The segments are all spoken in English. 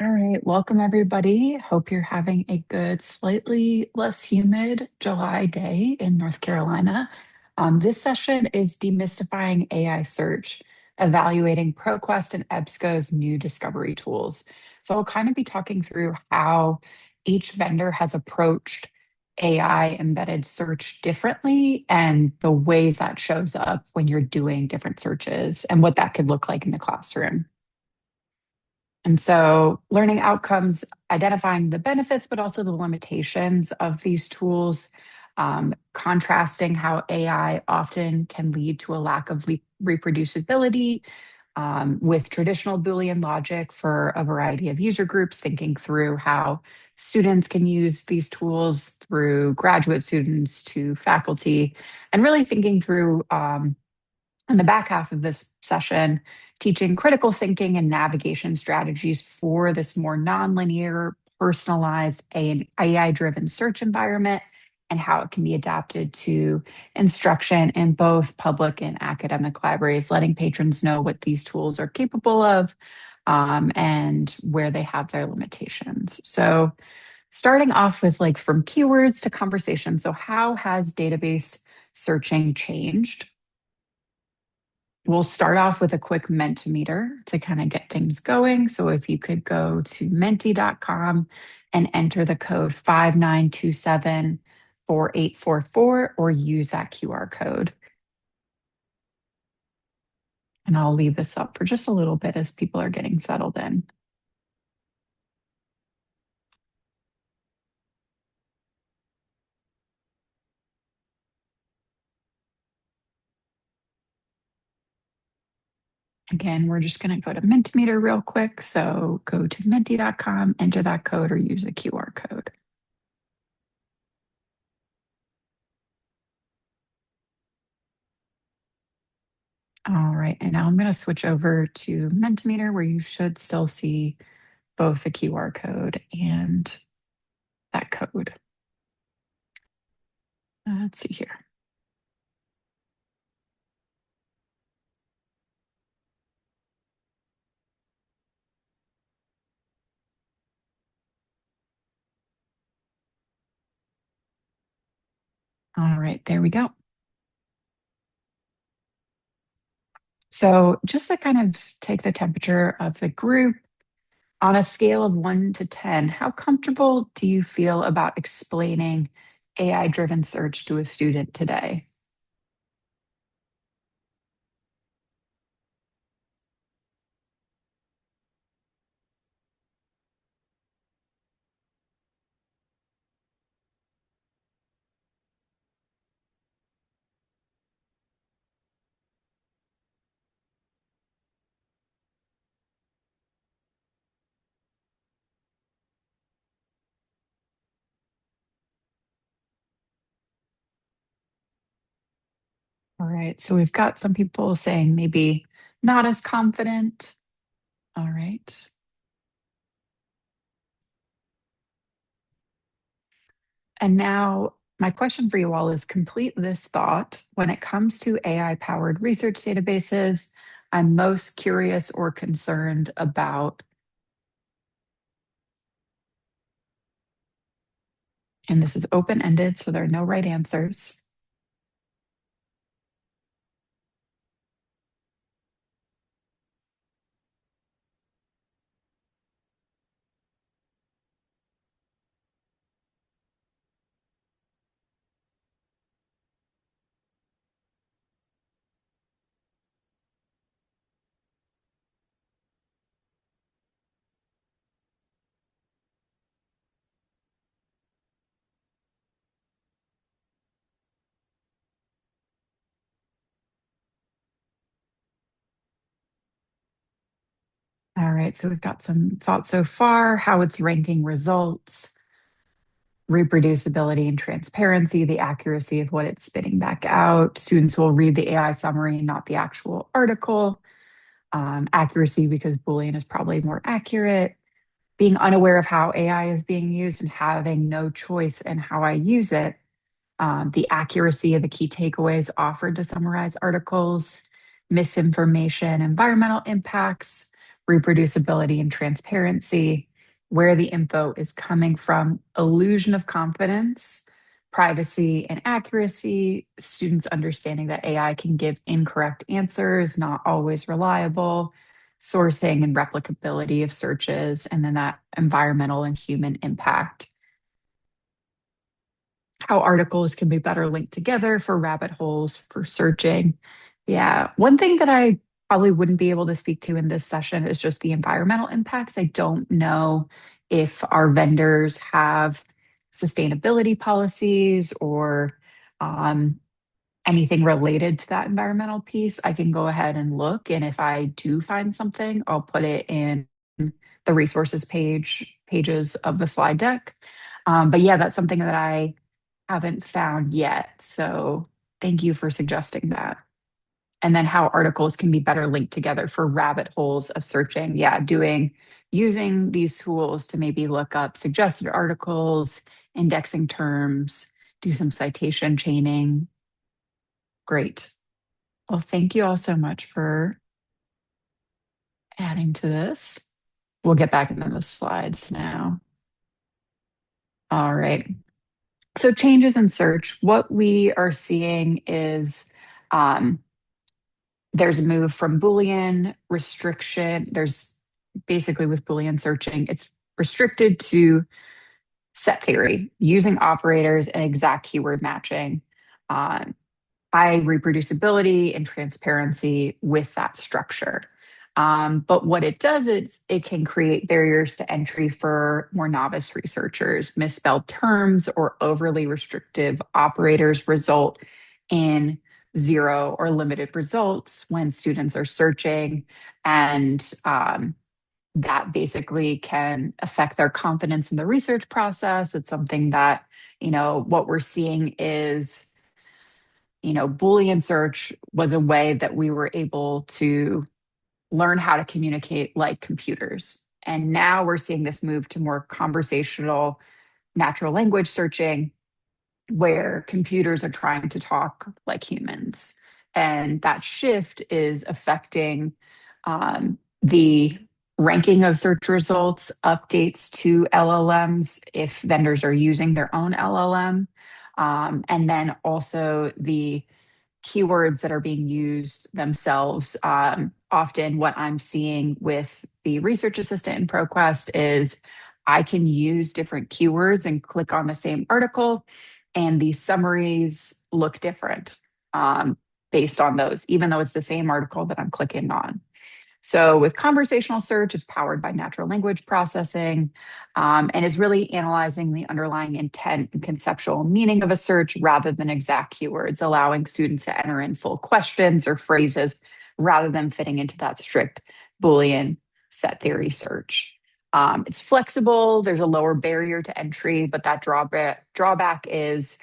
All right, welcome everybody. Hope you're having a good, slightly less humid July day in North Carolina. This session is Demystifying AI Search, evaluating ProQuest and EBSCO's new discovery tools. So I'll kind of be talking through how each vendor has approached AI embedded search differently and the ways that shows up when you're doing different searches and what that could look like in the classroom. And so, learning outcomes, identifying the benefits, but also the limitations of these tools, contrasting how AI often can lead to a lack of reproducibility with traditional Boolean logic for a variety of user groups, thinking through how students can use these tools through graduate students to faculty, and really thinking through in the back half of this session, teaching critical thinking and navigation strategies for this more nonlinear, personalized, AI driven search environment and how it can be adapted to instruction in both public and academic libraries, letting patrons know what these tools are capable of and where they have their limitations. So, starting off with like from keywords to conversation. So, how has database searching changed? We'll start off with a quick Mentimeter to kind of get things going. So if you could go to menti.com and enter the code 59274844 or use that QR code. And I'll leave this up for just a little bit as people are getting settled in. Again, we're just going to go to Mentimeter real quick. So go to menti.com, enter that code, or use the QR code. All right, and now I'm going to switch over to Mentimeter where you should still see both the QR code and that code. Let's see here. All right, there we go. So just to kind of take the temperature of the group, on a scale of 1 to 10, how comfortable do you feel about explaining AI-driven search to a student today? All right, so we've got some people saying maybe not as confident. All right. And now my question for you all is complete this thought. When it comes to AI powered research databases, I'm most curious or concerned about, and this is open ended, so there are no right answers. All right, so we've got some thoughts so far, how it's ranking results, reproducibility and transparency, the accuracy of what it's spitting back out. Students will read the AI summary, not the actual article. Accuracy, because Boolean is probably more accurate. Being unaware of how AI is being used and having no choice in how I use it. The accuracy of the key takeaways offered to summarize articles, misinformation, environmental impacts, reproducibility, and transparency. where the info is coming from, illusion of confidence, privacy and accuracy, students understanding that AI can give incorrect answers, not always reliable, sourcing and replicability of searches, and then that environmental and human impact. How articles can be better linked together for rabbit holes for searching. Yeah, one thing that I probably wouldn't be able to speak to in this session is just the environmental impacts. I don't know if our vendors have sustainability policies or um, anything related to that environmental piece. I can go ahead and look, and if I do find something, I'll put it in the resources pages of the slide deck. But yeah, that's something that I haven't found yet. So thank you for suggesting that. And then how articles can be better linked together for rabbit holes of searching. Yeah, using these tools to maybe look up suggested articles, indexing terms, do some citation chaining. Great. Well, thank you all so much for adding to this. We'll get back into the slides now. All right. So changes in search, what we are seeing is um, there's a move from Boolean restriction. There's basically with Boolean searching, it's restricted to set theory, using operators and exact keyword matching, uh, high reproducibility and transparency with that structure. But what it does is it can create barriers to entry for more novice researchers. Misspelled terms or overly restrictive operators result in zero or limited results when students are searching. And that basically can affect their confidence in the research process. It's something that, what we're seeing is, Boolean search was a way that we were able to learn how to communicate like computers. And now we're seeing this move to more conversational natural language searching where computers are trying to talk like humans. And that shift is affecting the ranking of search results, updates to LLMs if vendors are using their own LLM, and then also the keywords that are being used themselves. Often, what I'm seeing with the research assistant in ProQuest is I can use different keywords and click on the same article, and the summaries look different based on those, even though it's the same article that I'm clicking on. So with conversational search, it's powered by natural language processing and is really analyzing the underlying intent and conceptual meaning of a search rather than exact keywords, allowing students to enter in full questions or phrases rather than fitting into that strict Boolean set theory search. It's flexible, there's a lower barrier to entry, but that drawback is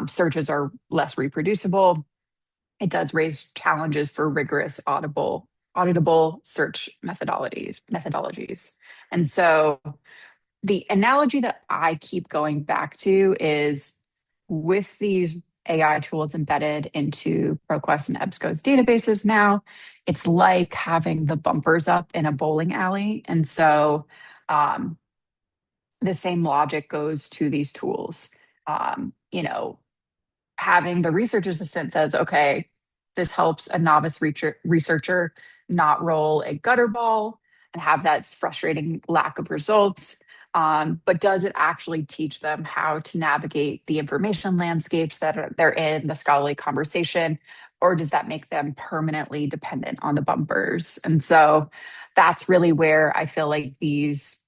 searches are less reproducible. It does raise challenges for rigorous auditable search methodologies. And so the analogy that I keep going back to is with these AI tools embedded into ProQuest and EBSCO's databases now, it's like having the bumpers up in a bowling alley. And so the same logic goes to these tools. Having the research assistant says, okay, this helps a novice researcher not roll a gutter ball and have that frustrating lack of results. But does it actually teach them how to navigate the information landscapes they're in, the scholarly conversation, or does that make them permanently dependent on the bumpers? And so that's really where I feel like these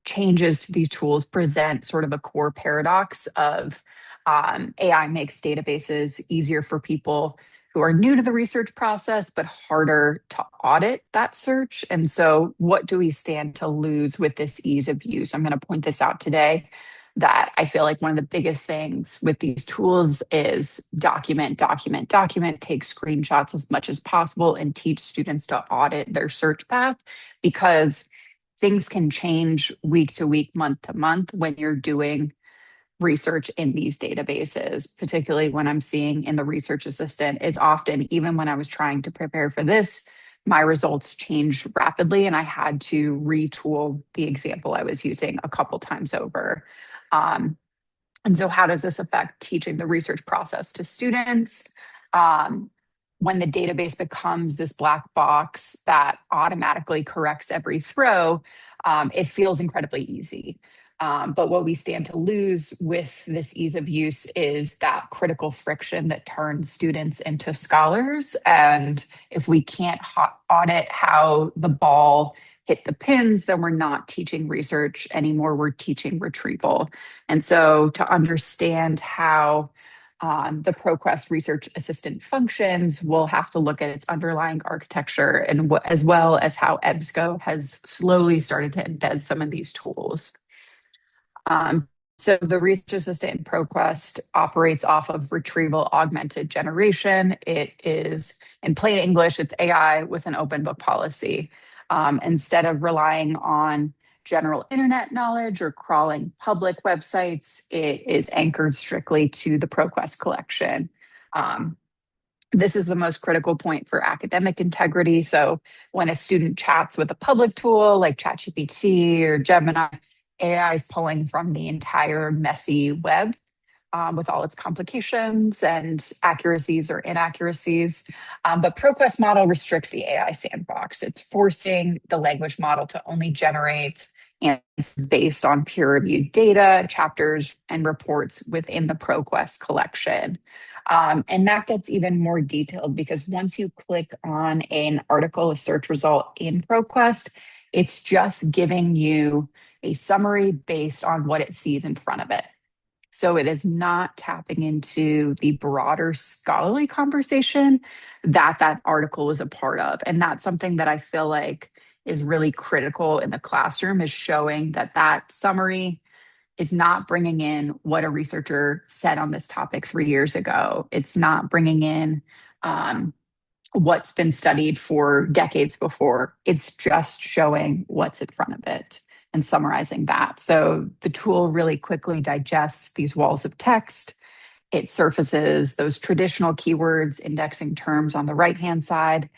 changes to these tools present sort of a core paradox of AI makes databases easier for people who are new to the research process, but harder to audit that search. And so, what do we stand to lose with this ease of use? I'm going to point this out today that I feel like one of the biggest things with these tools is document, document, document, take screenshots as much as possible, and teach students to audit their search path because things can change week to week, month to month when you're doing research in these databases, particularly when I'm seeing in the research assistant is often, even when I was trying to prepare for this my results changed rapidly and I had to retool the example I was using a couple times over. Um, and so, how does this affect teaching the research process to students? Um, when the database becomes this black box that automatically corrects every throw, it feels incredibly easy. But what we stand to lose with this ease of use is that critical friction that turns students into scholars. And if we can't audit how the ball hit the pins, then we're not teaching research anymore. We're teaching retrieval. And so to understand how the ProQuest research assistant functions, we'll have to look at its underlying architecture and as well as how EBSCO has slowly started to embed some of these tools. So the research assistant in ProQuest operates off of retrieval augmented generation. It is, in plain English, it's AI with an open book policy. Instead of relying on general internet knowledge or crawling public websites, it is anchored strictly to the ProQuest collection. Um, this is the most critical point for academic integrity. So when a student chats with a public tool like ChatGPT or Gemini, AI is pulling from the entire messy web with all its complications and accuracies or inaccuracies. But ProQuest model restricts the AI sandbox. It's forcing the language model to only generate and it's based on peer-reviewed data, chapters, and reports within the ProQuest collection. And that gets even more detailed because once you click on an article, a search result in ProQuest, it's just giving you a summary based on what it sees in front of it. So it is not tapping into the broader scholarly conversation that that article is a part of. And that's something that I feel like is really critical in the classroom is showing that that summary is not bringing in what a researcher said on this topic 3 years ago. It's not bringing in what's been studied for decades before. It's just showing what's in front of it and summarizing that. So the tool really quickly digests these walls of text. It surfaces those traditional keywords, indexing terms on the right-hand side,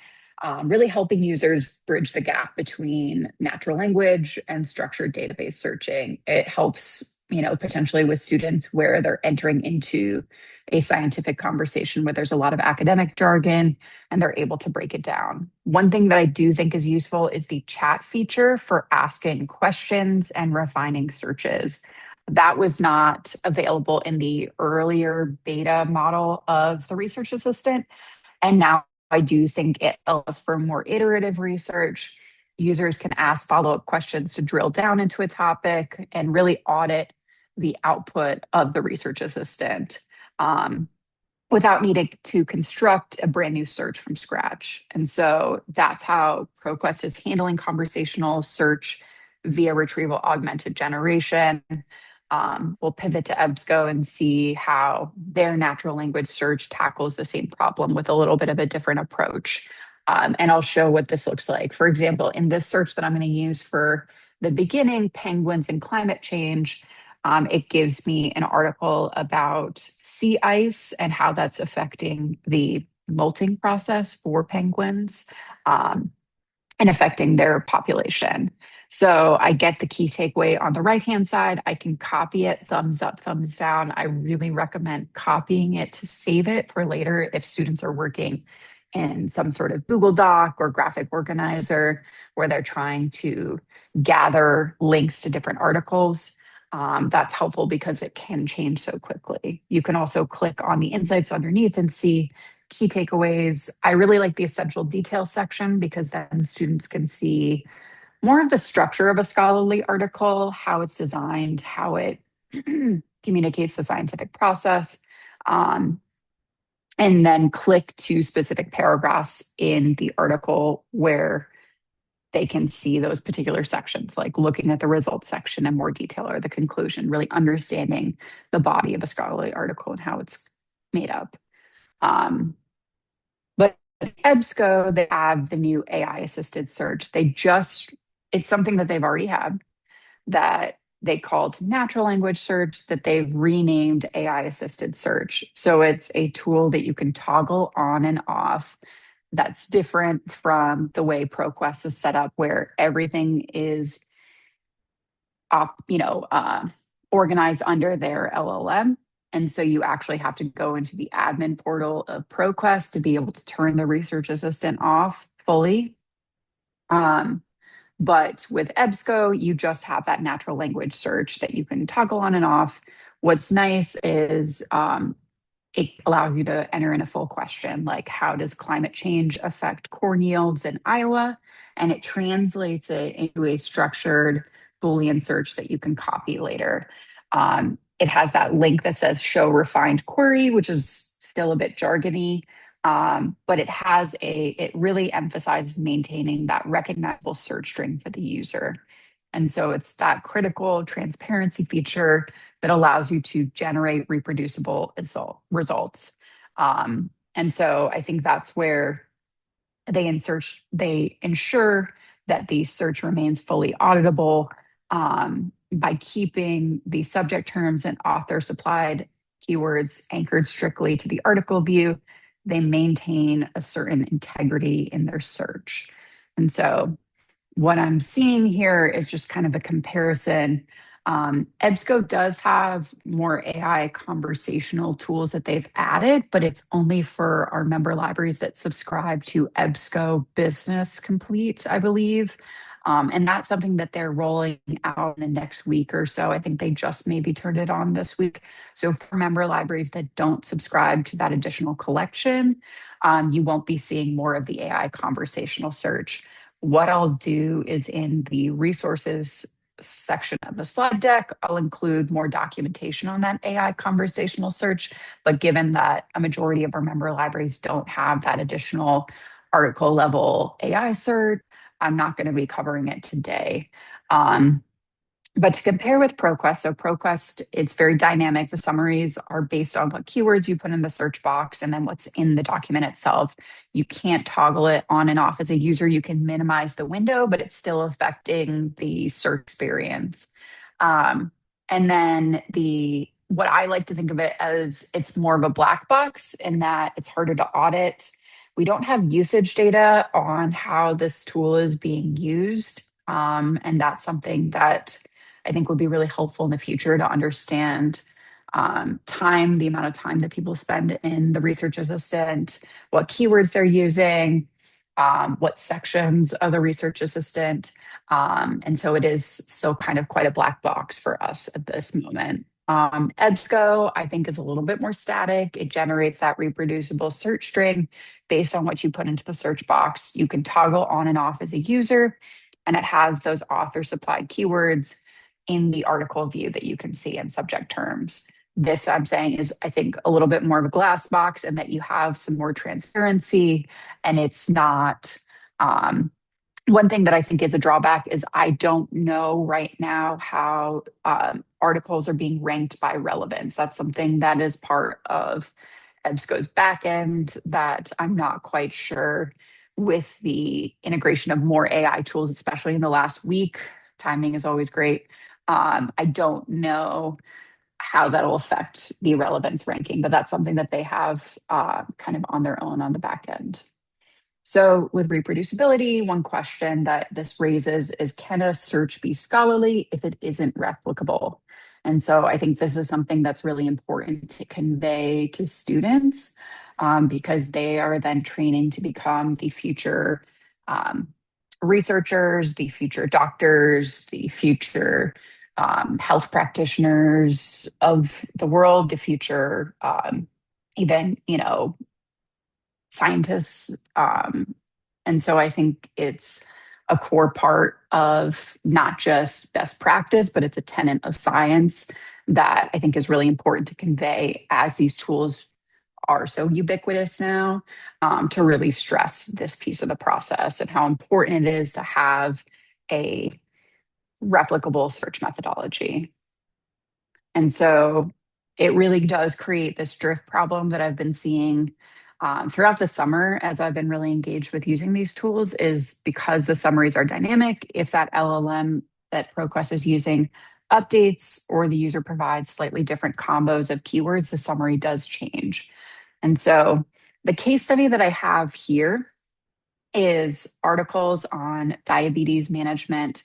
really helping users bridge the gap between natural language and structured database searching. It helps, potentially with students where they're entering into a scientific conversation where there's a lot of academic jargon and they're able to break it down. One thing that I do think is useful is the chat feature for asking questions and refining searches. That was not available in the earlier beta model of the research assistant. And now I do think it allows for more iterative research. Users can ask follow-up questions to drill down into a topic and really audit the output of the research assistant without needing to construct a brand new search from scratch. And so that's how ProQuest is handling conversational search via retrieval augmented generation. We'll pivot to EBSCO and see how their natural language search tackles the same problem with a little bit of a different approach. And I'll show what this looks like. For example, in this search that I'm going to use for the beginning, penguins and climate change, it gives me an article about sea ice and how that's affecting the molting process for penguins. And affecting their population. So I get the key takeaway on the right-hand side. I can copy it, thumbs up, thumbs down. I really recommend copying it to save it for later if students are working in some sort of Google Doc or graphic organizer where they're trying to gather links to different articles. That's helpful because it can change so quickly. You can also click on the insights underneath and see key takeaways. I really like the essential details section because then students can see more of the structure of a scholarly article, how it's designed, how it communicates the scientific process, and then click to specific paragraphs in the article where they can see those particular sections, like looking at the results section in more detail or the conclusion, really understanding the body of a scholarly article and how it's made up. But at EBSCO, they have the new AI assisted search. It's something that they've already had that they called natural language search that they've renamed AI assisted search. So it's a tool that you can toggle on and off that's different from the way ProQuest is set up, where everything is op, you know, organized under their LLM. And so you actually have to go into the admin portal of ProQuest to be able to turn the research assistant off fully. Um, but with EBSCO, you just have that natural language search that you can toggle on and off. What's nice is it allows you to enter in a full question like, how does climate change affect corn yields in Iowa? And it translates it into a structured Boolean search that you can copy later. It has that link that says show refined query, which is still a bit jargony. But it really emphasizes maintaining that recognizable search string for the user. And so it's that critical transparency feature that allows you to generate reproducible results. And so I think that's where they ensure that the search remains fully auditable by keeping the subject terms and author supplied keywords anchored strictly to the article view. They maintain a certain integrity in their search. And so what I'm seeing here is just kind of a comparison. EBSCO does have more AI conversational tools that they've added, but it's only for our member libraries that subscribe to EBSCO Business Complete, I believe. And that's something that they're rolling out in the next week or so. I think they just maybe turned it on this week. So for member libraries that don't subscribe to that additional collection, you won't be seeing more of the AI conversational search. What I'll do is in the resources section of the slide deck, I'll include more documentation on that AI conversational search. But given that a majority of our member libraries don't have that additional article level AI search, I'm not going to be covering it today. But to compare with ProQuest, so ProQuest, it's very dynamic. The summaries are based on what keywords you put in the search box and then what's in the document itself. You can't toggle it on and off as a user. You can minimize the window, but it's still affecting the search experience. And then what I like to think of it as, it's more of a black box in that it's harder to audit. We don't have usage data on how this tool is being used. And that's something that I think would be really helpful in the future to understand the amount of time that people spend in the research assistant, what keywords they're using, what sections of the research assistant. And so it is still kind of quite a black box for us at this moment. EBSCO, I think, is a little bit more static. It generates that reproducible search string based on what you put into the search box. You can toggle on and off as a user, and it has those author supplied keywords in the article view that you can see in subject terms. This, I'm saying, is, I think, a little bit more of a glass box, and that you have some more transparency, and it's not. One thing that I think is a drawback is I don't know right now how articles are being ranked by relevance. That's something that is part of EBSCO's backend that I'm not quite sure. With the integration of more AI tools, especially in the last week, timing is always great. I don't know how that'll affect the relevance ranking, but that's something that they have kind of on their own on the back end. So with reproducibility, one question that this raises is, can a search be scholarly if it isn't replicable? And so I think this is something that's really important to convey to students because they are then training to become the future researchers, the future doctors, the future health practitioners of the world, the future even, scientists. And so I think it's a core part of not just best practice, but it's a tenet of science that I think is really important to convey as these tools are so ubiquitous now, to really stress this piece of the process and how important it is to have a replicable search methodology. And so it really does create this drift problem that I've been seeing throughout the summer as I've been really engaged with using these tools, is because the summaries are dynamic. If that LLM that ProQuest is using updates or the user provides slightly different combos of keywords, the summary does change. And so the case study that I have here is articles on diabetes management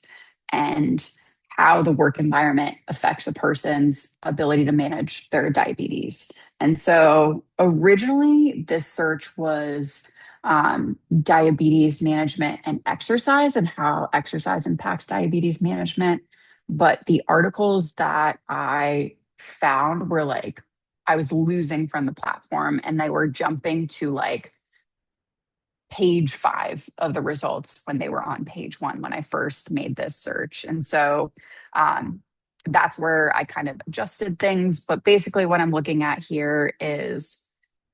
and how the work environment affects a person's ability to manage their diabetes. And so originally, this search was diabetes management and exercise and how exercise impacts diabetes management. But the articles that I found were like, I was losing from the platform and they were jumping to like page 5 of the results when they were on page 1 when I first made this search. And so um, that's where I kind of adjusted things. But basically, what I'm looking at here is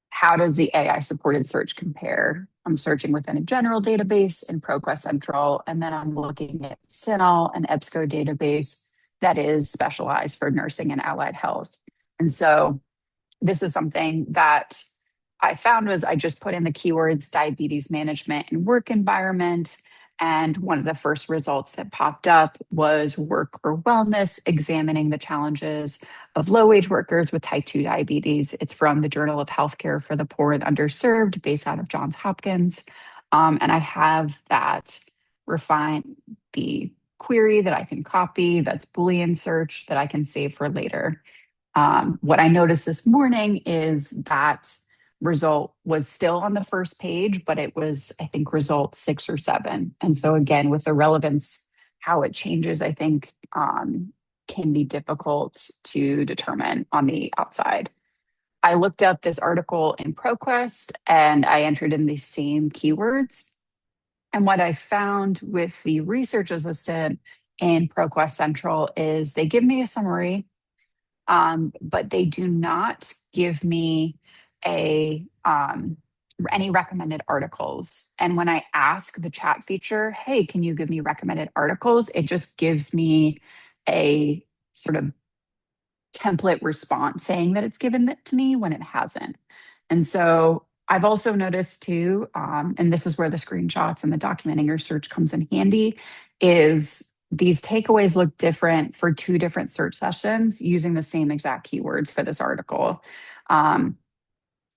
how does the AI supported search compare? I'm searching within a general database in ProQuest Central, and then I'm looking at CINAHL and EBSCO database that is specialized for nursing and allied health. And so this is something that I found was I just put in the keywords diabetes management and work environment. And one of the first results that popped up was work or wellness, examining the challenges of low wage workers with type 2 diabetes. It's from the Journal of Healthcare for the Poor and Underserved, based out of Johns Hopkins. And I have that refine the query that I can copy, that's Boolean search that I can save for later. What I noticed this morning is that result was still on the first page, but it was, I think, result 6 or 7. And so, again, with the relevance, how it changes, I think, can be difficult to determine on the outside. I looked up this article in ProQuest and I entered in the same keywords. And what I found with the research assistant in ProQuest Central is they give me a summary, but they do not give me a any recommended articles. And when I ask the chat feature, hey, can you give me recommended articles? It just gives me a sort of template response saying that it's given it to me when it hasn't. And so I've also noticed too, and this is where the screenshots and the documenting your search comes in handy, is these takeaways look different for 2 different search sessions using the same exact keywords for this article. Um,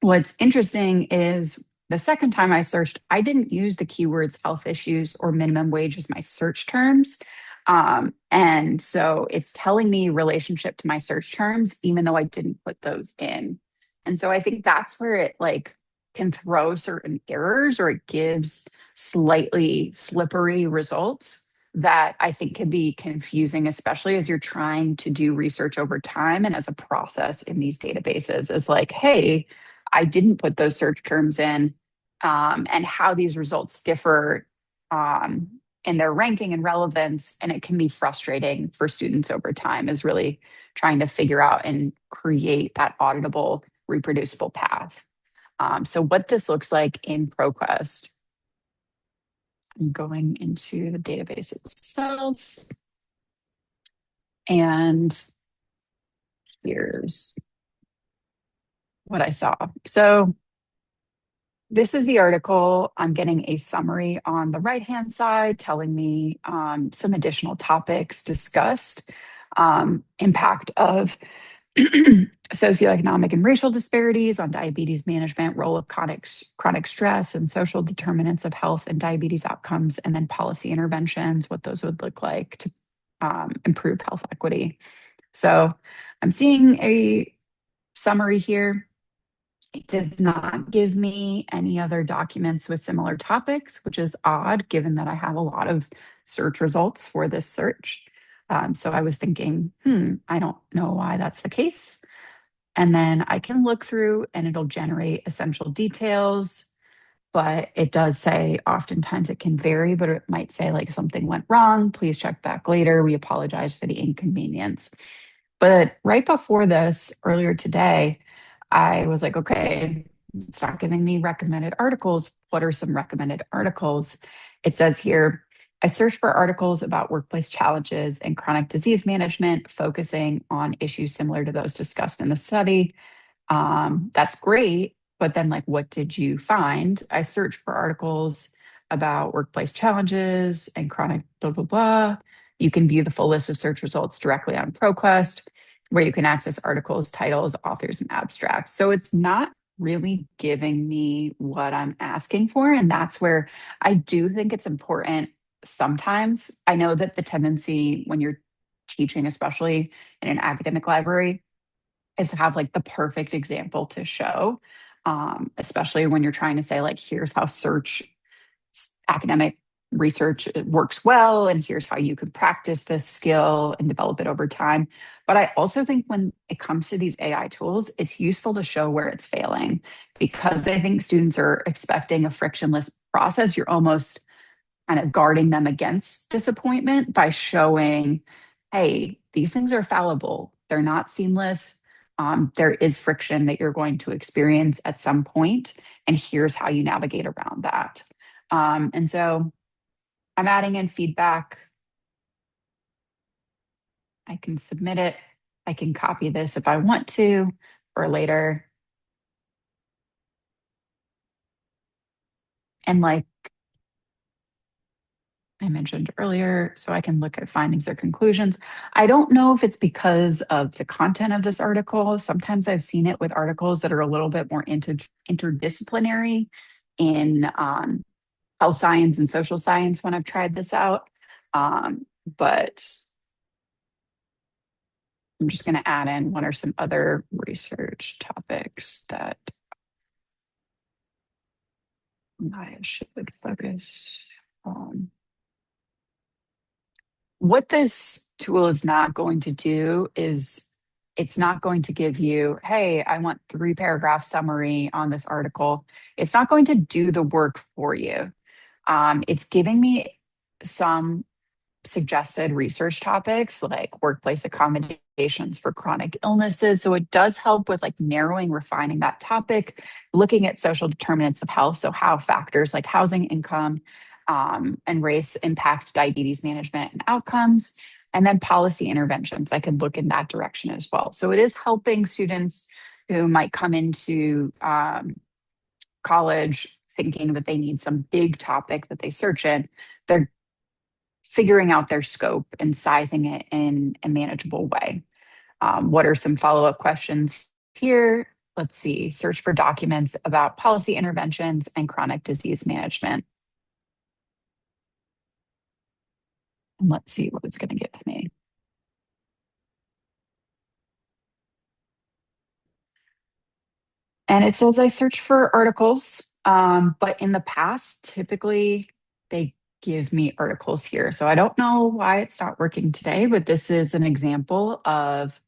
what's interesting is the second time I searched, I didn't use the keywords health issues or minimum wage as my search terms. And so it's telling me relationship to my search terms, even though I didn't put those in. And so I think that's where it like can throw certain errors or it gives slightly slippery results that I think can be confusing, especially as you're trying to do research over time and as a process in these databases. Is like, hey, I didn't put those search terms in, and how these results differ in their ranking and relevance. And it can be frustrating for students over time, is really trying to figure out and create that auditable, reproducible path. So, what this looks like in ProQuest, I'm going into the database itself. And here's what I saw. So, this is the article. I'm getting a summary on the right-hand side telling me some additional topics discussed, impact of socioeconomic and racial disparities on diabetes management, role of chronic stress and social determinants of health and diabetes outcomes, and then policy interventions, what those would look like to improve health equity. So I'm seeing a summary here. It does not give me any other documents with similar topics, which is odd given that I have a lot of search results for this search. So I was thinking, I don't know why that's the case. And then I can look through and it'll generate essential details, but it does say oftentimes it can vary, but it might say like something went wrong. Please check back later. We apologize for the inconvenience. But right before this, earlier today, I was like, okay, it's not giving me recommended articles. What are some recommended articles? It says here, I searched for articles about workplace challenges and chronic disease management, focusing on issues similar to those discussed in the study. That's great. But then, like, what did you find? I searched for articles about workplace challenges and chronic blah, blah, blah. You can view the full list of search results directly on ProQuest, where you can access articles, titles, authors, and abstracts. So it's not really giving me what I'm asking for. And that's where I do think it's important sometimes. I know that the tendency when you're teaching, especially in an academic library, is to have like the perfect example to show, especially when you're trying to say, like, here's how search academic research works well, and here's how you could practice this skill and develop it over time. But I also think when it comes to these AI tools, it's useful to show where it's failing, because I think students are expecting a frictionless process. You're almost kind of guarding them against disappointment by showing, hey, these things are fallible, they're not seamless. There is friction that you're going to experience at some point, and here's how you navigate around that. And so I'm adding in feedback. I can submit it. I can copy this if I want to for later. And like I mentioned earlier, so I can look at findings or conclusions. I don't know if it's because of the content of this article. Sometimes I've seen it with articles that are a little bit more interdisciplinary in health science and social science when I've tried this out. But I'm just going to add in what are some other research topics that I should focus on. What this tool is not going to do is it's not going to give you, hey, I want 3 paragraph summary on this article. It's not going to do the work for you. It's giving me some suggested research topics like workplace accommodations for chronic illnesses. So it does help with like narrowing, refining that topic, looking at social determinants of health. So how factors like housing, income, and race impact diabetes management and outcomes. And then policy interventions. I could look in that direction as well. So it is helping students who might come into college thinking that they need some big topic that they search in. They're figuring out their scope and sizing it in a manageable way. What are some follow up questions here? Let's see, search for documents about policy interventions and chronic disease management. And let's see what it's going to give me. And it says I search for articles, but in the past, typically they give me articles here. So I don't know why it's not working today, but this is an example of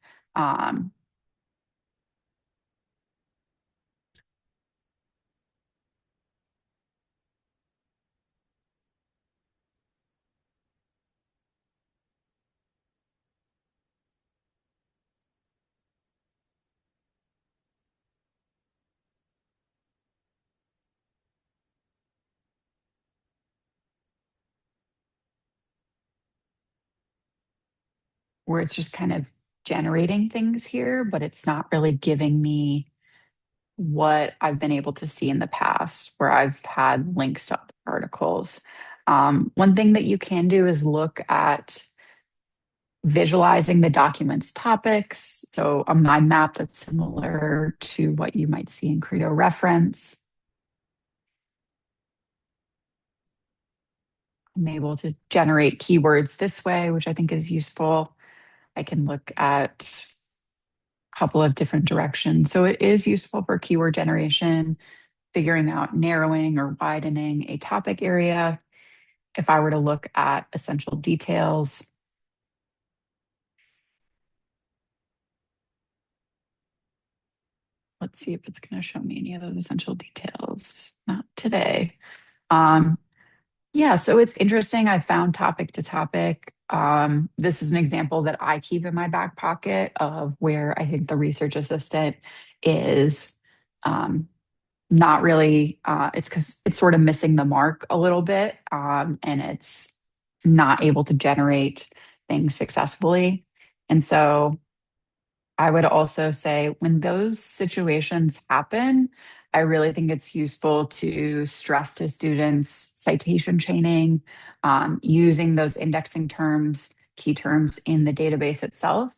where it's just kind of generating things here, but it's not really giving me what I've been able to see in the past where I've had links to articles. One thing that you can do is look at visualizing the document's topics. So a mind map that's similar to what you might see in Credo reference. I'm able to generate keywords this way, which I think is useful. I can look at a couple of different directions. So it is useful for keyword generation, figuring out narrowing or widening a topic area. If I were to look at essential details, let's see if it's going to show me any of those essential details. Not today. Um, yeah, so it's interesting. I found topic to topic. This is an example that I keep in my back pocket of where I think the research assistant is not really, it's because it's sort of missing the mark a little bit, and it's not able to generate things successfully. And so I would also say when those situations happen, I really think it's useful to stress to students citation chaining, using those indexing terms, key terms in the database itself.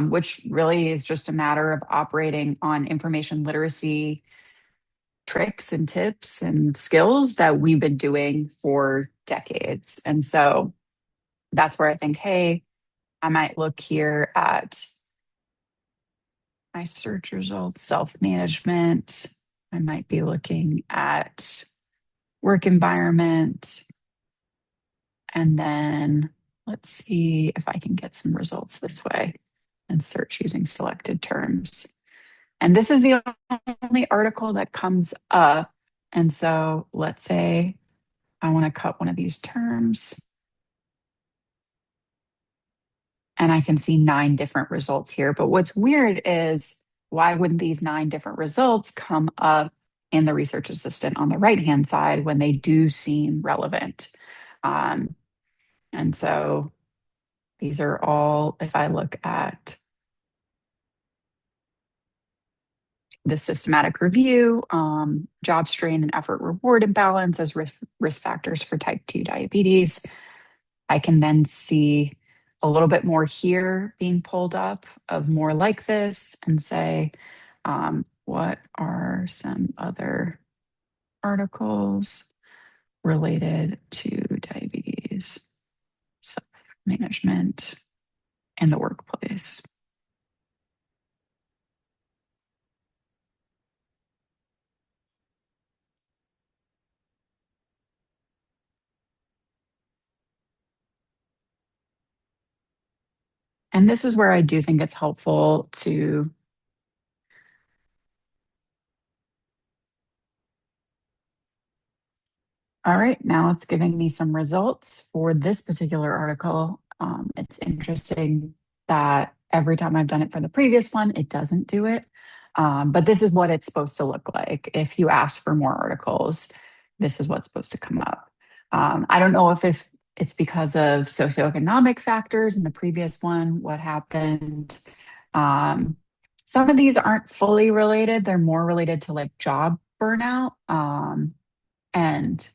which really is just a matter of operating on information literacy tricks and tips and skills that we've been doing for decades. And so that's where I think, hey, I might look here at my search results, self management. I might be looking at work environment. And then let's see if I can get some results this way and search using selected terms. And this is the only article that comes up. And so let's say I want to cut one of these terms and I can see 9 different results here. But what's weird is why wouldn't these 9 different results come up in the research assistant on the right hand side when they do seem relevant? Um, and so these are all, if I look at the systematic review, job strain and effort reward imbalance as risk factors for type 2 diabetes. I can then see a little bit more here being pulled up of more like this and say, what are some other articles related to diabetes, self management, in the workplace? And this is where I do think it's helpful to, all right, now it's giving me some results for this particular article. It's interesting that every time I've done it for the previous one, it doesn't do it. But this is what it's supposed to look like. If you ask for more articles, this is what's supposed to come up. I don't know if it's because of socioeconomic factors in the previous one, what happened. Um, some of these aren't fully related, they're more related to like job burnout. And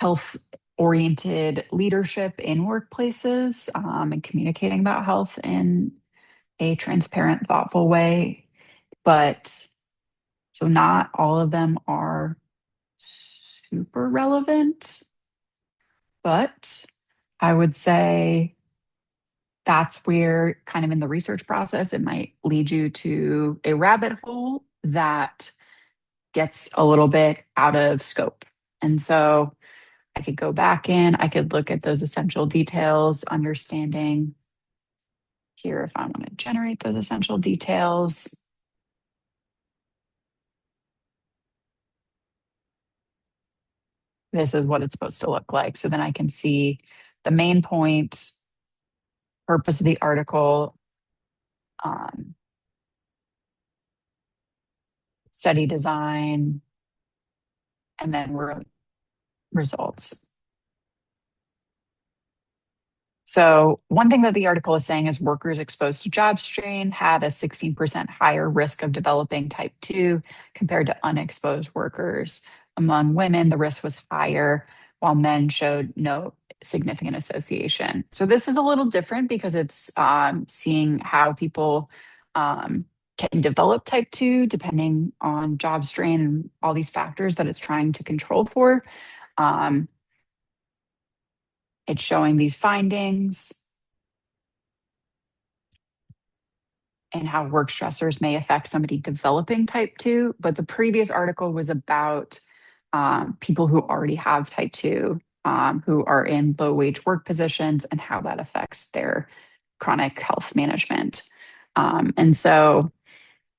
health oriented leadership in workplaces, and communicating about health in a transparent, thoughtful way. But so not all of them are super relevant, but I would say that's where, kind of in the research process, it might lead you to a rabbit hole that gets a little bit out of scope. And so I could go back in, I could look at those essential details, understanding here if I want to generate those essential details. This is what it's supposed to look like. So then I can see the main point, purpose of the article, um, study design, and then results. So, one thing that the article is saying is workers exposed to job strain had a 16% higher risk of developing type 2 compared to unexposed workers. Among women, the risk was higher, while men showed no significant association. So, this is a little different because it's seeing how people can develop type 2 depending on job strain and all these factors that it's trying to control for. Um, it's showing these findings and how work stressors may affect somebody developing type 2. But the previous article was about people who already have type 2, who are in low wage work positions and how that affects their chronic health management. And so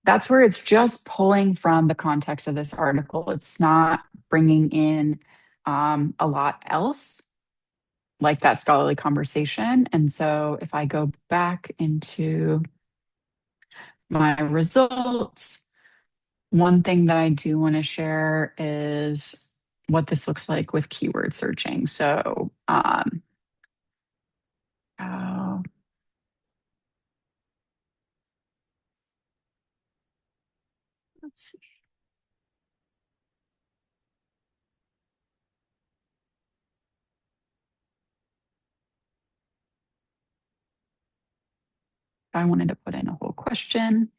that's where it's just pulling from the context of this article. It's not bringing in a lot else like that scholarly conversation. And so if I go back into my results, one thing that I do want to share is what this looks like with keyword searching. So, uh, let's see. I wanted to put in a whole question,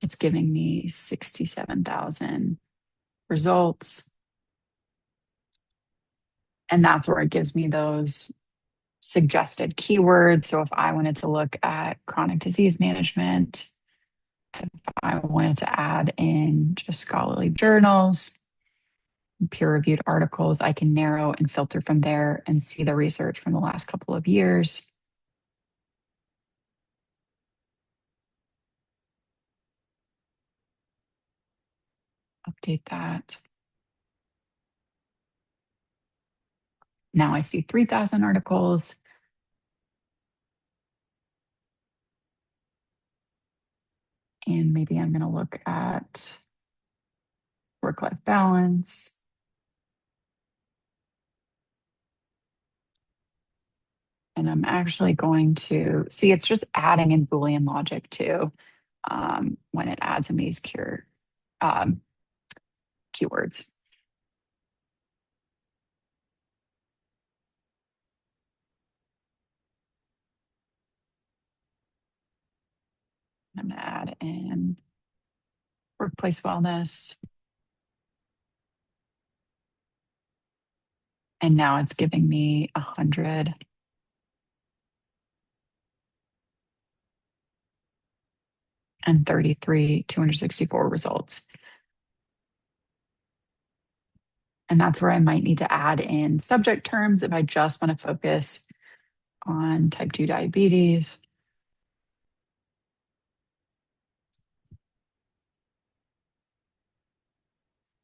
it's giving me 67,000 results. And that's where it gives me those suggested keywords. So if I wanted to look at chronic disease management, if I wanted to add in just scholarly journals, peer reviewed articles, I can narrow and filter from there and see the research from the last couple of years. Update that. Now I see 3,000 articles. And maybe I'm going to look at work life balance. And I'm actually going to see it's just adding in Boolean logic too when it adds in these keywords. I'm going to add in workplace wellness. And now it's giving me 133, 264 results. And that's where I might need to add in subject terms if I just want to focus on type 2 diabetes.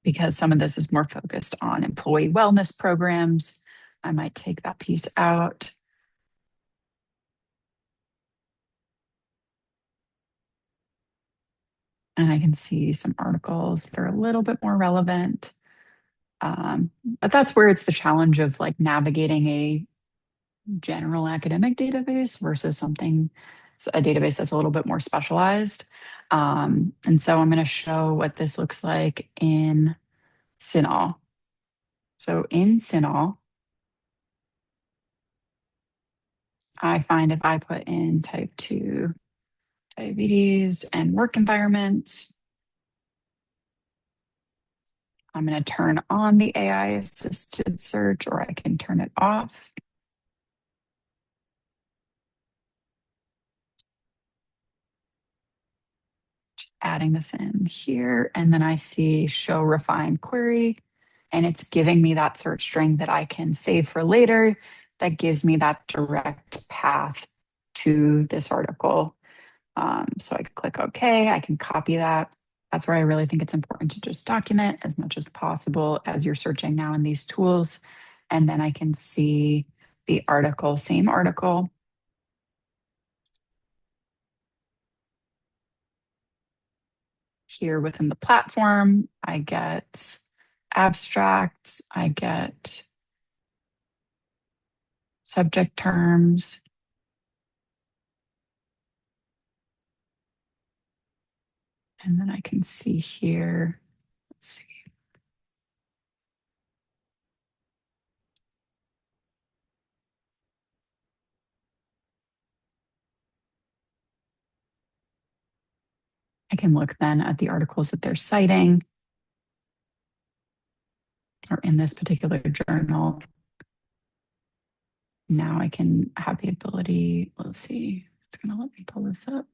Because some of this is more focused on employee wellness programs, I might take that piece out. And I can see some articles that are a little bit more relevant. But that's where it's the challenge of like navigating a general academic database versus a database that's a little bit more specialized. And so I'm going to show what this looks like in CINAHL. So in CINAHL, I find if I put in type 2 diabetes and work environment, I'm going to turn on the AI assisted search, or I can turn it off. Just adding this in here. And then I see show refined query, and it's giving me that search string that I can save for later. That gives me that direct path to this article. So I can click OK, I can copy that. That's where I really think it's important to just document as much as possible as you're searching now in these tools. And then I can see the article, same article. Here within the platform, I get abstract, I get subject terms. And then I can see here, let's see. I can look then at the articles that they're citing, or in this particular journal. Now I can have the ability, let's see, it's going to let me pull this up.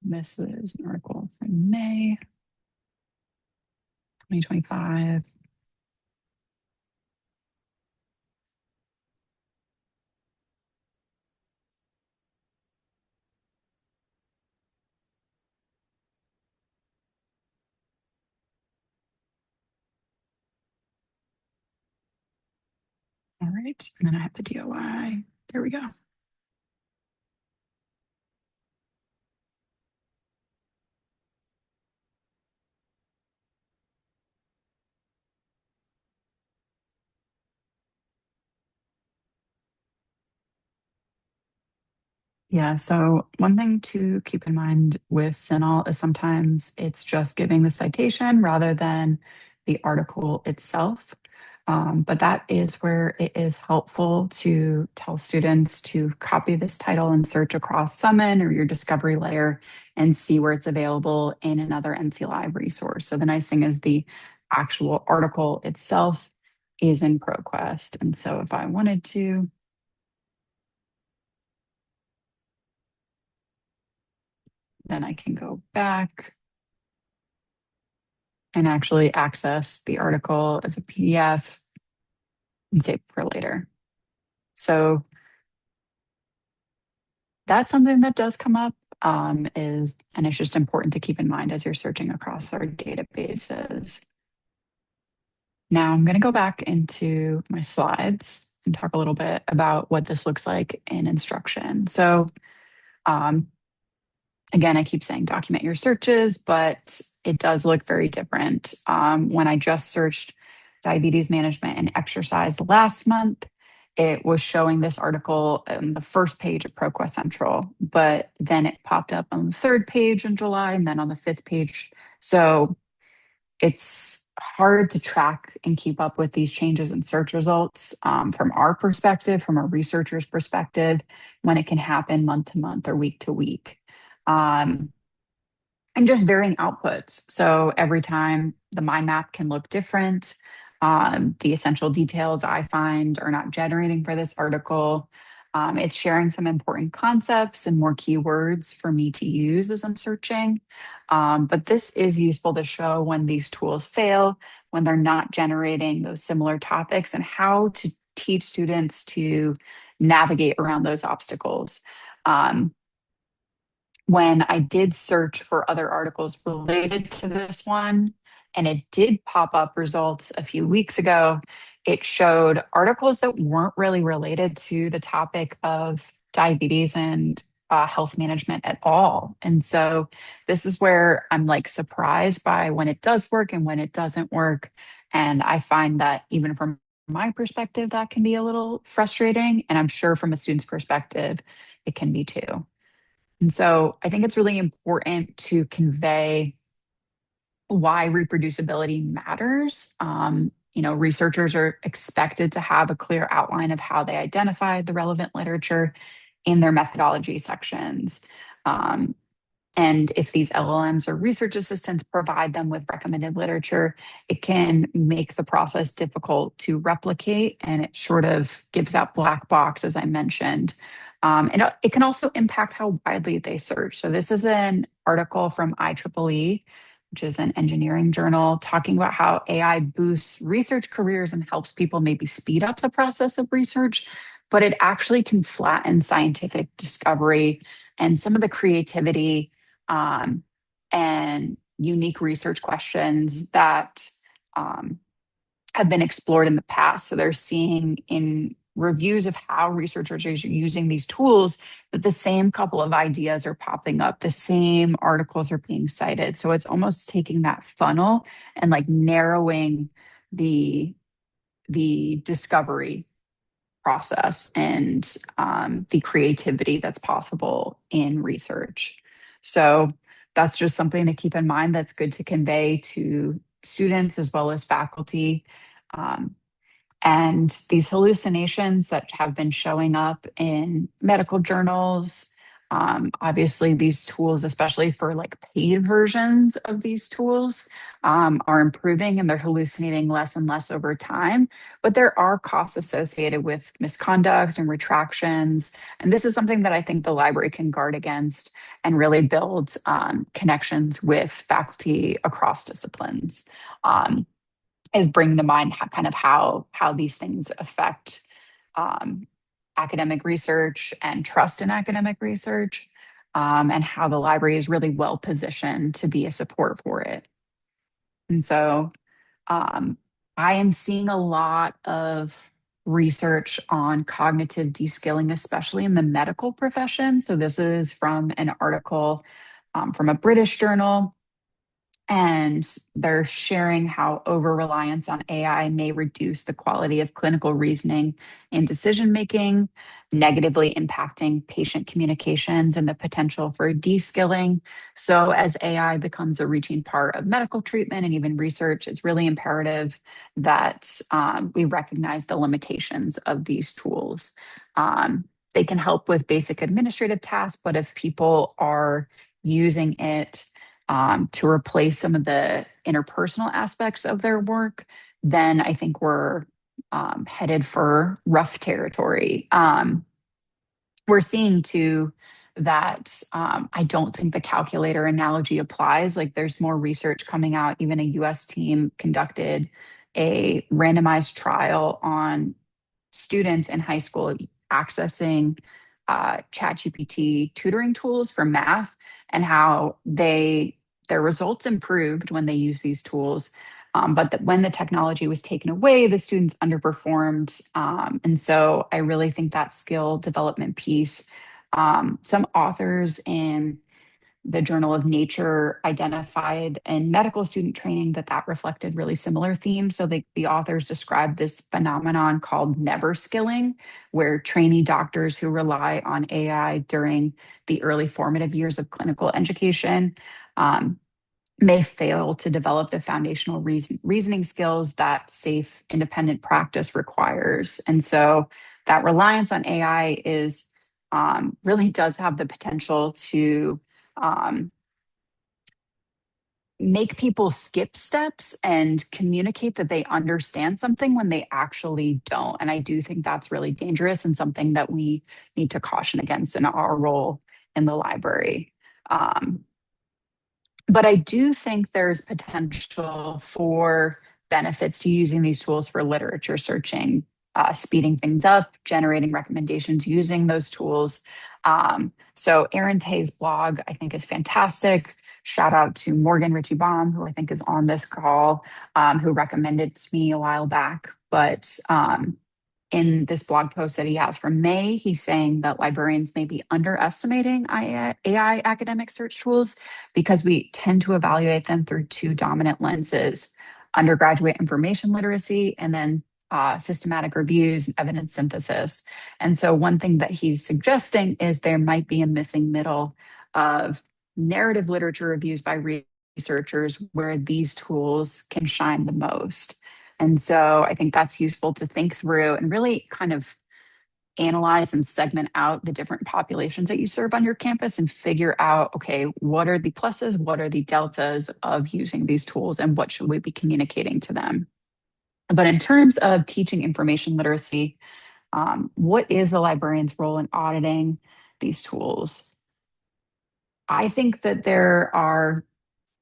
This is an article from May 2025. All right, and then I have the DOI. There we go. Yeah, so one thing to keep in mind with CINAHL is sometimes it's just giving the citation rather than the article itself. But that is where it is helpful to tell students to copy this title and search across Summon or your discovery layer and see where it's available in another NC Live resource. So the nice thing is the actual article itself is in ProQuest. And so if I wanted to, then I can go back and actually access the article as a PDF and save for later. So that's something that does come up and it's just important to keep in mind as you're searching across our databases. Now I'm going to go back into my slides and talk a little bit about what this looks like in instruction. So um, again, I keep saying document your searches, but it does look very different. When I just searched diabetes management and exercise last month, it was showing this article on the first page of ProQuest Central, but then it popped up on the third page in July and then on the fifth page. So it's hard to track and keep up with these changes in search results from our perspective, from a researcher's perspective, when it can happen month to month or week to week. Um, and just varying outputs. So every time the mind map can look different. The essential details I find are not generating for this article. It's sharing some important concepts and more keywords for me to use as I'm searching. But this is useful to show when these tools fail, when they're not generating those similar topics, and how to teach students to navigate around those obstacles. Um, when I did search for other articles related to this one, and it did pop up results a few weeks ago, it showed articles that weren't really related to the topic of diabetes and health management at all. And so this is where I'm like surprised by when it does work and when it doesn't work. And I find that even from my perspective, that can be a little frustrating. And I'm sure from a student's perspective, it can be too. And so I think it's really important to convey why reproducibility matters. Researchers are expected to have a clear outline of how they identified the relevant literature in their methodology sections. Um, and if these LLMs or research assistants provide them with recommended literature, it can make the process difficult to replicate and it sort of gives that black box, as I mentioned. And it can also impact how widely they search. So, this is an article from IEEE, which is an engineering journal, talking about how AI boosts research careers and helps people maybe speed up the process of research, but it actually can flatten scientific discovery and some of the creativity um, and unique research questions that um, have been explored in the past. So they're seeing in reviews of how researchers are using these tools that the same couple of ideas are popping up, the same articles are being cited. So it's almost taking that funnel and like narrowing the the discovery process and the creativity that's possible in research. So that's just something to keep in mind that's good to convey to students as well as faculty. Um, and these hallucinations that have been showing up in medical journals, obviously, these tools, especially for like paid versions of these tools, are improving and they're hallucinating less and less over time. But there are costs associated with misconduct and retractions. And this is something that I think the library can guard against and really build connections with faculty across disciplines. Um, is bring to mind kind of how these things affect um, academic research and trust in academic research, and how the library is really well positioned to be a support for it. And so um, I am seeing a lot of research on cognitive deskilling, especially in the medical profession. So this is from an article from a British journal And they're sharing how over reliance on AI may reduce the quality of clinical reasoning and decision making, negatively impacting patient communications and the potential for de-skilling. So, as AI becomes a routine part of medical treatment and even research, it's really imperative that we recognize the limitations of these tools. Um, they can help with basic administrative tasks, but if people are using it to replace some of the interpersonal aspects of their work, then I think we're headed for rough territory. We're seeing too that I don't think the calculator analogy applies. Like there's more research coming out. Even a US team conducted a randomized trial on students in high school accessing ChatGPT tutoring tools for math and how their results improved when they use these tools. But when the technology was taken away, the students underperformed. And so I really think that skill development piece, some authors in the Journal of Nature identified in medical student training that reflected really similar themes. So the authors described this phenomenon called never skilling, where trainee doctors who rely on AI during the early formative years of clinical education um, may fail to develop the foundational reasoning skills that safe, independent practice requires. And so that reliance on AI is really does have the potential to um, make people skip steps and communicate that they understand something when they actually don't. And I do think that's really dangerous and something that we need to caution against in our role in the library. Um, but I do think there's potential for benefits to using these tools for literature searching, speeding things up, generating recommendations using those tools. So Erin Tay's blog, I think, is fantastic. Shout out to Morgan Ritchie Baum, who I think is on this call, who recommended it to me a while back. But in this blog post that he has from May, he's saying that librarians may be underestimating AI academic search tools because we tend to evaluate them through two dominant lenses: undergraduate information literacy and then systematic reviews and evidence synthesis. And so, one thing that he's suggesting is there might be a missing middle of narrative literature reviews by researchers where these tools can shine the most. And so I think that's useful to think through and really kind of analyze and segment out the different populations that you serve on your campus and figure out, okay, what are the pluses, what are the deltas of using these tools, and what should we be communicating to them? But in terms of teaching information literacy, what is the librarian's role in auditing these tools? I think that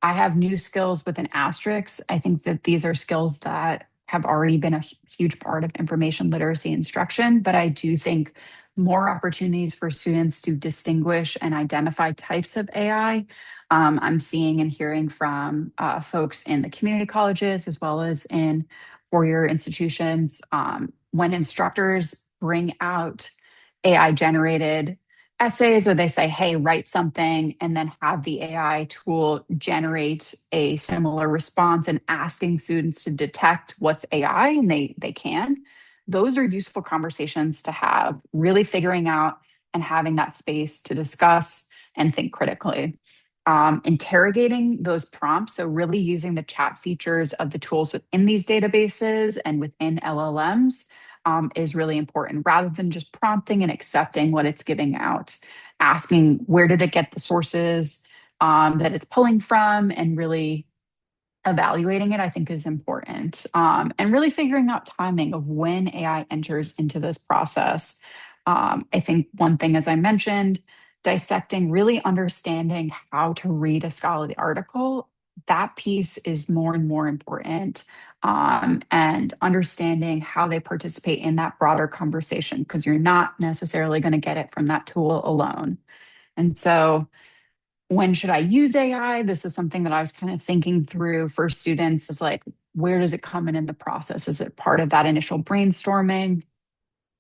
I have new skills with an asterisk. I think that these are skills that have already been a huge part of information literacy instruction, but I do think more opportunities for students to distinguish and identify types of AI. I'm seeing and hearing from folks in the community colleges as well as in four-year institutions when instructors bring out AI generated essays or they say, hey, write something, and then have the AI tool generate a similar response and asking students to detect what's AI, and they can. Those are useful conversations to have, really figuring out and having that space to discuss and think critically. Interrogating those prompts, so really using the chat features of the tools within these databases and within LLMs is really important rather than just prompting and accepting what it's giving out, asking where did it get the sources that it's pulling from and really evaluating it, I think is important. And really figuring out timing of when AI enters into this process. I think one thing, as I mentioned, dissecting, really understanding how to read a scholarly article, that piece is more and more important. And understanding how they participate in that broader conversation, because you're not necessarily going to get it from that tool alone. And so, when should I use AI? This is something that I was kind of thinking through for students is like, where does it come in the process? Is it part of that initial brainstorming?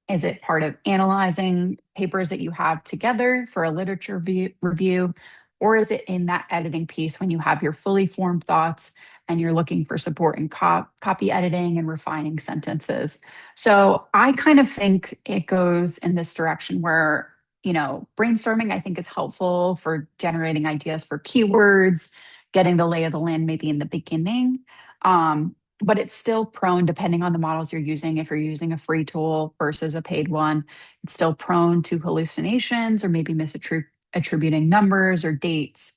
Is it part of analyzing papers that you have together for a literature review? Or is it in that editing piece when you have your fully formed thoughts and you're looking for support in copy editing and refining sentences? So I kind of think it goes in this direction where, brainstorming I think is helpful for generating ideas for keywords, getting the lay of the land maybe in the beginning. But it's still prone, depending on the models you're using. If you're using a free tool versus a paid one, it's still prone to hallucinations or maybe misattributing numbers or dates.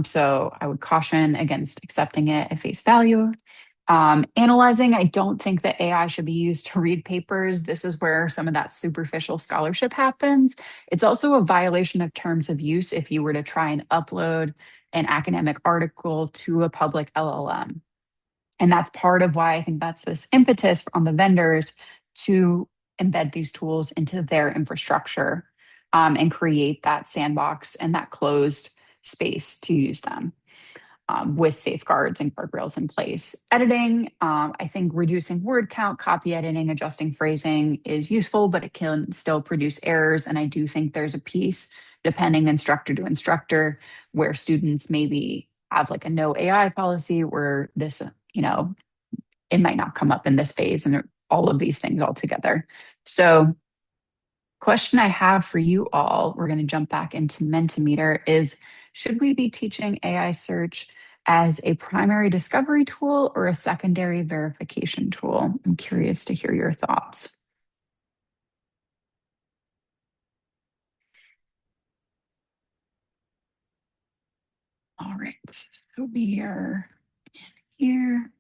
So I would caution against accepting it at face value. Analyzing, I don't think that AI should be used to read papers. This is where some of that superficial scholarship happens. It's also a violation of terms of use if you were to try and upload an academic article to a public LLM. And that's part of why I think that's this impetus on the vendors to embed these tools into their infrastructure, and create that sandbox and that closed space to use them, with safeguards and guardrails in place. Editing, I think reducing word count, copy editing, adjusting phrasing is useful, but it can still produce errors. And I do think there's a piece, depending instructor to instructor, where students maybe have like a no AI policy where this, it might not come up in this phase and all of these things all together. So, question I have for you all, we're going to jump back into Mentimeter, is should we be teaching AI search as a primary discovery tool or a secondary verification tool? I'm curious to hear your thoughts. All right, so we are here.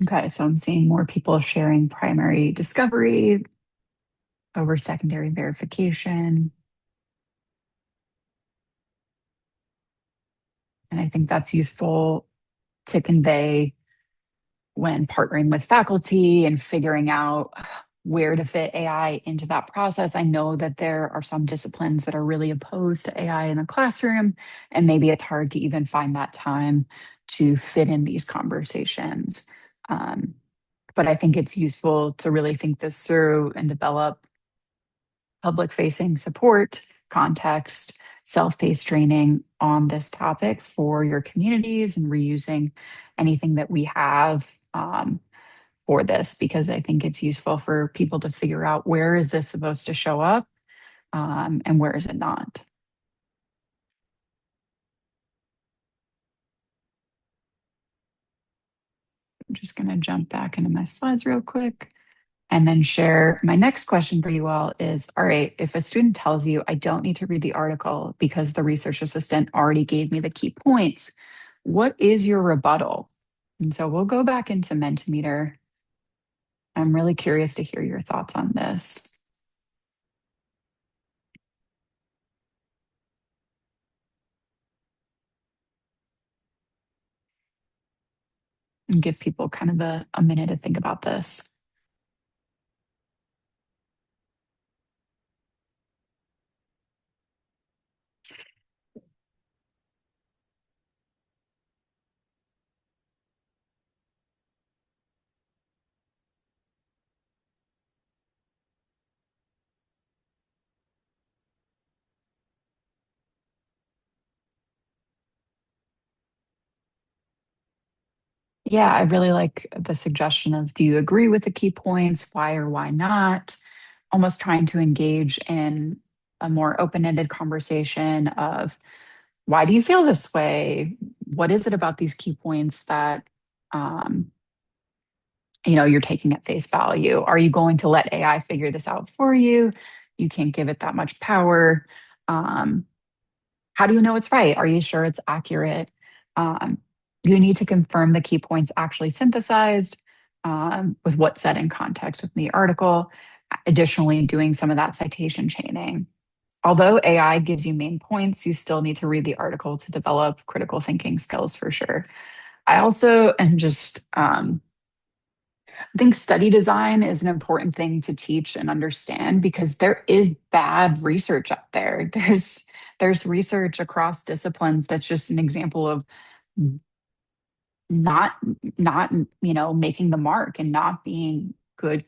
Okay, so I'm seeing more people sharing primary discovery over secondary verification. And I think that's useful to convey when partnering with faculty and figuring out where to fit AI into that process. I know that there are some disciplines that are really opposed to AI in the classroom, and maybe it's hard to even find that time to fit in these conversations. Um, but I think it's useful to really think this through and develop public facing support, context, self paced training on this topic for your communities and reusing anything that we have, for this, because I think it's useful for people to figure out where is this supposed to show up, and where is it not. I'm just going to jump back into my slides real quick and then share my next question for you all is, all right, if a student tells you I don't need to read the article because the research assistant already gave me the key points, what is your rebuttal? And so we'll go back into Mentimeter. I'm really curious to hear your thoughts on this and give people kind of a minute to think about this. Yeah, I really like the suggestion of, do you agree with the key points? Why or why not? Almost trying to engage in a more open-ended conversation of, why do you feel this way? What is it about these key points that, um, you're taking at face value. Are you going to let AI figure this out for you? You can't give it that much power. Um, how do you know it's right? Are you sure it's accurate? Um, you need to confirm the key points actually synthesized with what's said in context within the article. Additionally, doing some of that citation chaining. Although AI gives you main points, you still need to read the article to develop critical thinking skills for sure. I also am just I think study design is an important thing to teach and understand because there is bad research out there. There's research across disciplines that's just an example of not not making the mark and not being good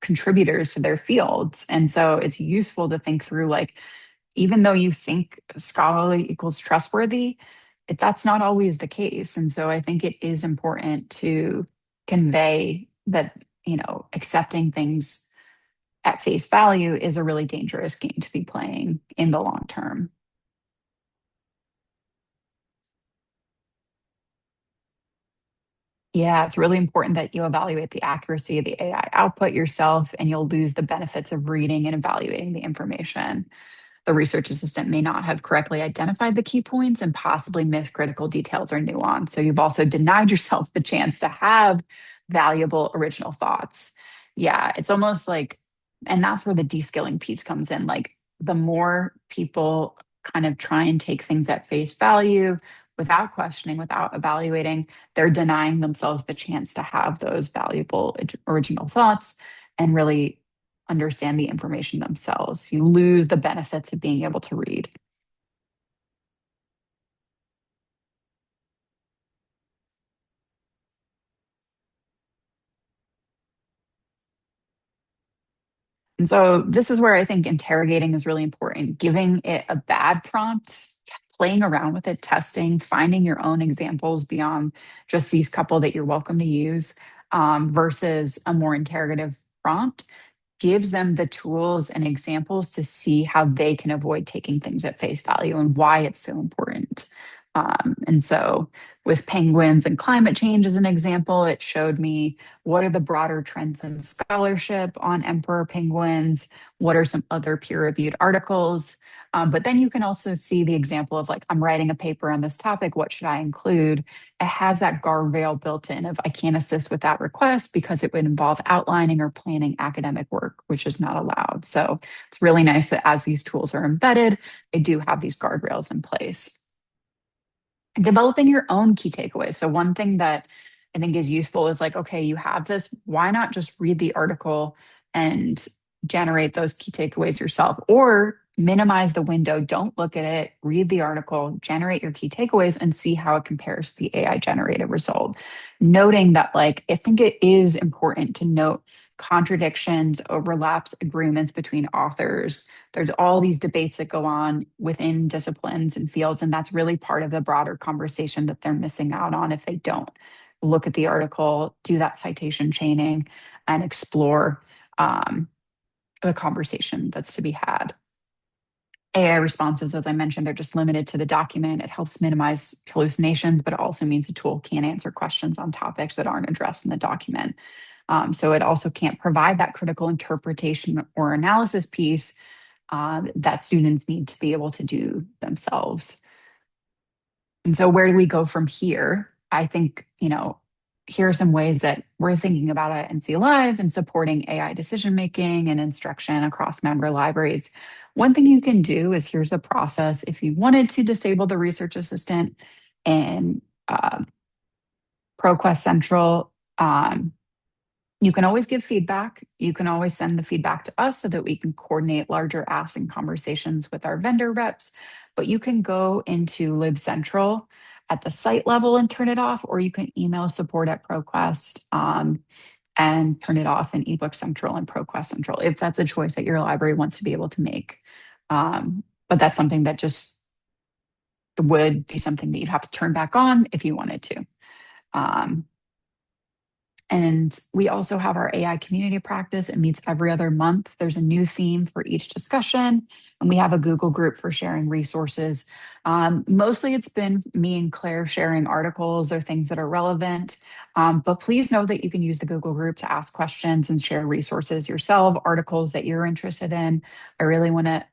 contributors to their fields. And so it's useful to think through like even though you think scholarly equals trustworthy, that's not always the case. And so I think it is important to convey that, accepting things at face value is a really dangerous game to be playing in the long term. Yeah, it's really important that you evaluate the accuracy of the AI output yourself, and you'll lose the benefits of reading and evaluating the information. The research assistant may not have correctly identified the key points and possibly missed critical details or nuance. So you've also denied yourself the chance to have valuable original thoughts. Yeah, it's almost like, and that's where the de-skilling piece comes in. Like the more people kind of try and take things at face value without questioning, without evaluating, they're denying themselves the chance to have those valuable original thoughts and really understand the information themselves. You lose the benefits of being able to read. And so this is where I think interrogating is really important. Giving it a bad prompt, playing around with it, testing, finding your own examples beyond just these couple that you're welcome to use versus a more interrogative prompt gives them the tools and examples to see how they can avoid taking things at face value and why it's so important. And so, with penguins and climate change as an example, it showed me what are the broader trends in scholarship on emperor penguins, what are some other peer reviewed articles. But then you can also see the example of like, I'm writing a paper on this topic, what should I include? It has that guardrail built in of I can't assist with that request because it would involve outlining or planning academic work, which is not allowed. So it's really nice that as these tools are embedded, they do have these guardrails in place. Developing your own key takeaways. So one thing that I think is useful is like, okay, you have this, why not just read the article and generate those key takeaways yourself or minimize the window, don't look at it, read the article, generate your key takeaways and see how it compares to the AI generated result. Noting that like I think it is important to note contradictions, overlaps, agreements between authors. There's all these debates that go on within disciplines and fields, and that's really part of the broader conversation that they're missing out on if they don't look at the article, do that citation chaining, and explore the conversation that's to be had. AI responses, as I mentioned, they're just limited to the document. It helps minimize hallucinations, but it also means the tool can't answer questions on topics that aren't addressed in the document. So it also can't provide that critical interpretation or analysis piece that students need to be able to do themselves. And so, where do we go from here? I think, here are some ways that we're thinking about at NC Live and supporting AI decision making and instruction across member libraries. One thing you can do is here's the process. If you wanted to disable the research assistant in ProQuest Central, you can always give feedback. You can always send the feedback to us so that we can coordinate larger asks and conversations with our vendor reps. But you can go into Live Central at the site level and turn it off, or you can email support at ProQuest and turn it off in eBook Central and ProQuest Central if that's a choice that your library wants to be able to make. But that's something that just would be something that you'd have to turn back on if you wanted to. And we also have our AI community practice. It meets every other month. There's a new theme for each discussion, and we have a Google group for sharing resources. Mostly it's been me and Claire sharing articles or things that are relevant. But please know that you can use the Google group to ask questions and share resources yourself, articles that you're interested in. I really want to,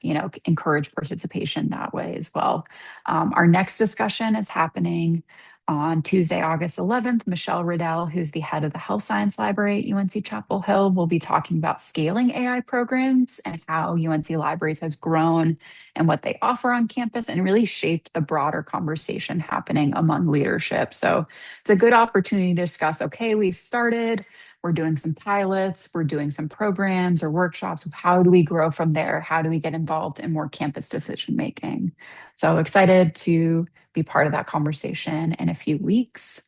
encourage participation that way as well. Our next discussion is happening on Tuesday, August 11th. Michelle Riddell, who's the head of the Health Science Library at UNC Chapel Hill, will be talking about scaling AI programs and how UNC Libraries has grown and what they offer on campus and really shaped the broader conversation happening among leadership. So it's a good opportunity to discuss, okay, we've started, we're doing some pilots, we're doing some programs or workshops. How do we grow from there? How do we get involved in more campus decision making? So excited to be part of that conversation in a few weeks.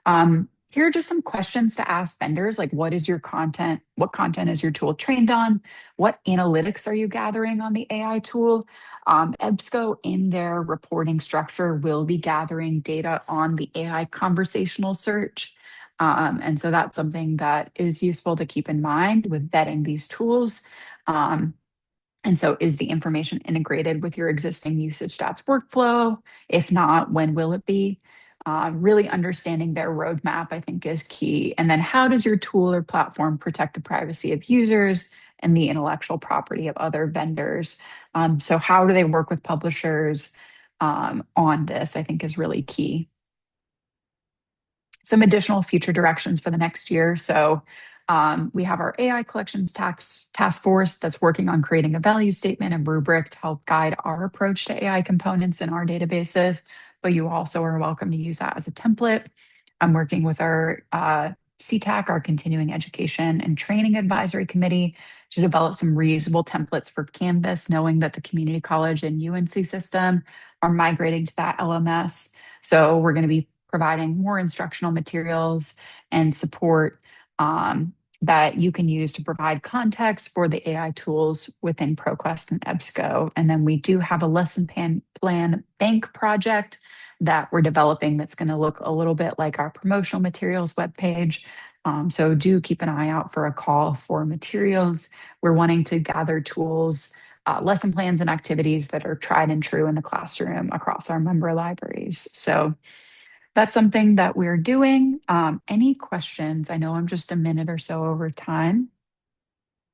Here are just some questions to ask vendors, like what is your content? What content is your tool trained on? What analytics are you gathering on the AI tool? EBSCO in their reporting structure will be gathering data on the AI conversational search. And so that's something that is useful to keep in mind with vetting these tools. And so is the information integrated with your existing usage stats workflow? If not, when will it be? Really understanding their roadmap, I think, is key. And then how does your tool or platform protect the privacy of users and the intellectual property of other vendors? So how do they work with publishers on this, I think is really key. Some additional future directions for the next year. So we have our AI collections task force that's working on creating a value statement and rubric to help guide our approach to AI components in our databases. But you also are welcome to use that as a template. I'm working with our CTAC, our Continuing Education and Training Advisory Committee, to develop some reusable templates for Canvas, knowing that the community college and UNC system are migrating to that LMS. So we're going to be providing more instructional materials and support that you can use to provide context for the AI tools within ProQuest and EBSCO. And then we do have a plan bank project that we're developing that's going to look a little bit like our promotional materials webpage. So do keep an eye out for a call for materials. We're wanting to gather tools, lesson plans and activities that are tried and true in the classroom across our member libraries. So that's something that we're doing. Any questions? I know I'm just a minute or so over time,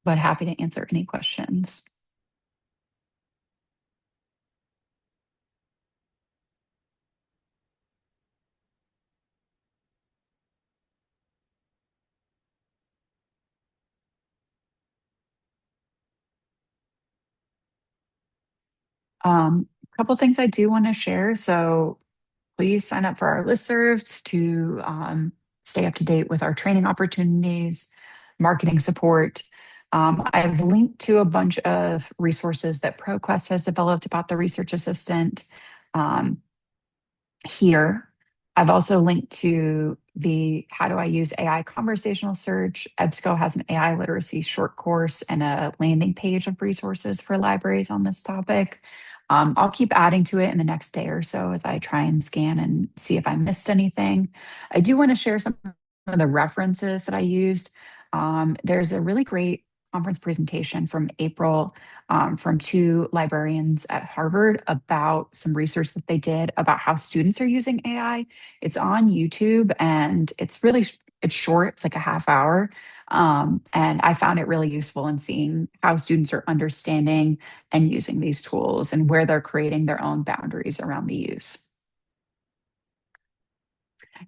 but happy to answer any questions. A couple things I do want to share. So please sign up for our listservs to stay up to date with our training opportunities, marketing support. I've linked to a bunch of resources that ProQuest has developed about the research assistant here. I've also linked to the How Do I Use AI Conversational Search. EBSCO has an AI literacy short course and a landing page of resources for libraries on this topic. I'll keep adding to it in the next day or so as I try and scan and see if I missed anything. I do want to share some of the references that I used. There's a really great conference presentation from April from two librarians at Harvard about some research that they did about how students are using AI. It's on YouTube and it's short. It's like a half hour. And I found it really useful in seeing how students are understanding and using these tools and where they're creating their own boundaries around the use.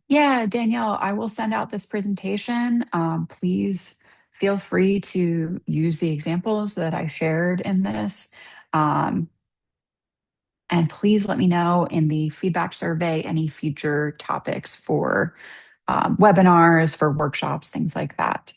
Yeah, Danielle, I will send out this presentation. Please feel free to use the examples that I shared in this. Um, and please let me know in the feedback survey any future topics for webinars, for workshops, things like that.